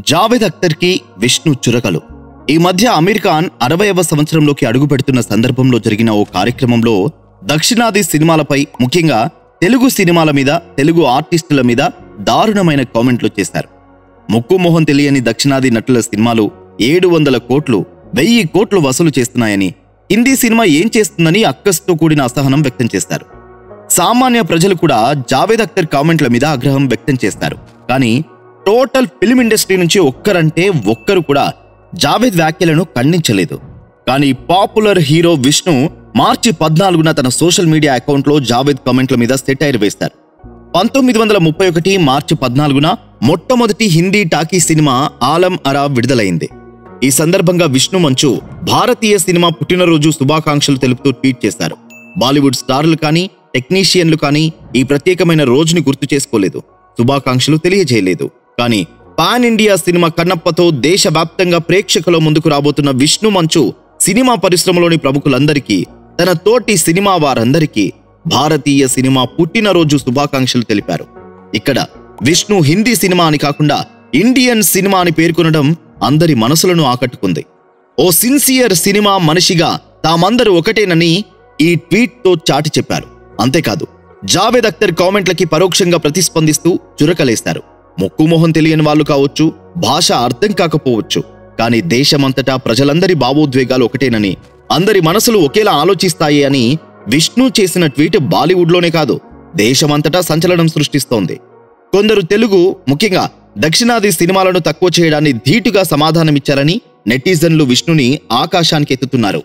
జావేద్ అఖ్తర్కి విష్ణు చురకలు. ఈ మధ్య అమీర్ ఖాన్ 60వ సంవత్సరంలోకి అడుగుపెడుతున్న సందర్భంలో జరిగిన ఓ కార్యక్రమంలో దక్షిణాది సినిమాలపై, ముఖ్యంగా తెలుగు సినిమాల మీద, తెలుగు ఆర్టిస్టుల మీద దారుణమైన కామెంట్లు చేశారు. ముక్కు మొహం తెలియని దక్షిణాది నటుల సినిమాలు 700 కోట్లు, 1000 కోట్లు వసూలు చేస్తున్నాయని, హిందీ సినిమా ఏం చేస్తుందని అక్కస్తో కూడిన అసహనం వ్యక్తం చేశారు. సామాన్య ప్రజలు కూడా జావేద్ అఖ్తర్ కామెంట్ల మీద ఆగ్రహం వ్యక్తం చేస్తారు. కానీ టోటల్ ఫిల్మ్ ఇండస్ట్రీ నుంచి ఒక్కరంటే ఒక్కరు కూడా జావేద్ వ్యాఖ్యలను ఖండించలేదు. కానీ పాపులర్ హీరో విష్ణు మార్చి 14న తన సోషల్ మీడియా అకౌంట్లో జావేద్ కామెంట్ల మీద సెటైర్ వేశారు. 1931 మార్చి 14న మొట్టమొదటి హిందీ టాకీ సినిమా ఆలం ఆరా విడుదలైంది. ఈ సందర్భంగా విష్ణు మంచు భారతీయ సినిమా పుట్టినరోజు శుభాకాంక్షలు తెలుపుతూ ట్వీట్ చేశారు. బాలీవుడ్ స్టార్లు కానీ, టెక్నీషియన్లు కానీ ఈ ప్రత్యేకమైన రోజుని గుర్తు చేసుకోలేదు, శుభాకాంక్షలు తెలియజేయలేదు. కానీ పాన్ ఇండియా సినిమా కన్నప్పతో దేశవ్యాప్తంగా ప్రేక్షకుల ముందుకు రాబోతున్న విష్ణు మంచు సినిమా పరిశ్రమలోని ప్రముఖులందరికీ, తన తోటి సినిమా వారందరికీ భారతీయ సినిమా పుట్టినరోజు శుభాకాంక్షలు తెలిపారు. ఇక్కడ విష్ణు హిందీ సినిమా అని కాకుండా ఇండియన్ సినిమా అని పేర్కొనడం అందరి మనసులను ఆకట్టుకుంది. ఓ సిన్సియర్ సినిమా మనిషిగా తామందరూ ఒకటేనని ఈ ట్వీట్తో చాటి చెప్పారు. అంతేకాదు, జావేద్ అఖ్తర్ కామెంట్లకి పరోక్షంగా ప్రతిస్పందిస్తూ చురకలేశారు. ముక్కు మొహం తెలియని వాళ్ళు కావచ్చు, భాష అర్థం కాకపోవచ్చు, కానీ దేశమంతటా ప్రజలందరి భావోద్వేగాలు ఒకటేనని, అందరి మనసులు ఒకేలా ఆలోచిస్తాయి అని విష్ణు చేసిన ట్వీట్ బాలీవుడ్లోనే కాదు, దేశమంతటా సంచలనం సృష్టిస్తోంది. కొందరు తెలుగు, ముఖ్యంగా దక్షిణాది సినిమాలను తక్కువ చేయడాన్ని ధీటుగా సమాధానమిచ్చారని నెటిజన్లు విష్ణుని ఆకాశానికి ఎత్తుతున్నారు.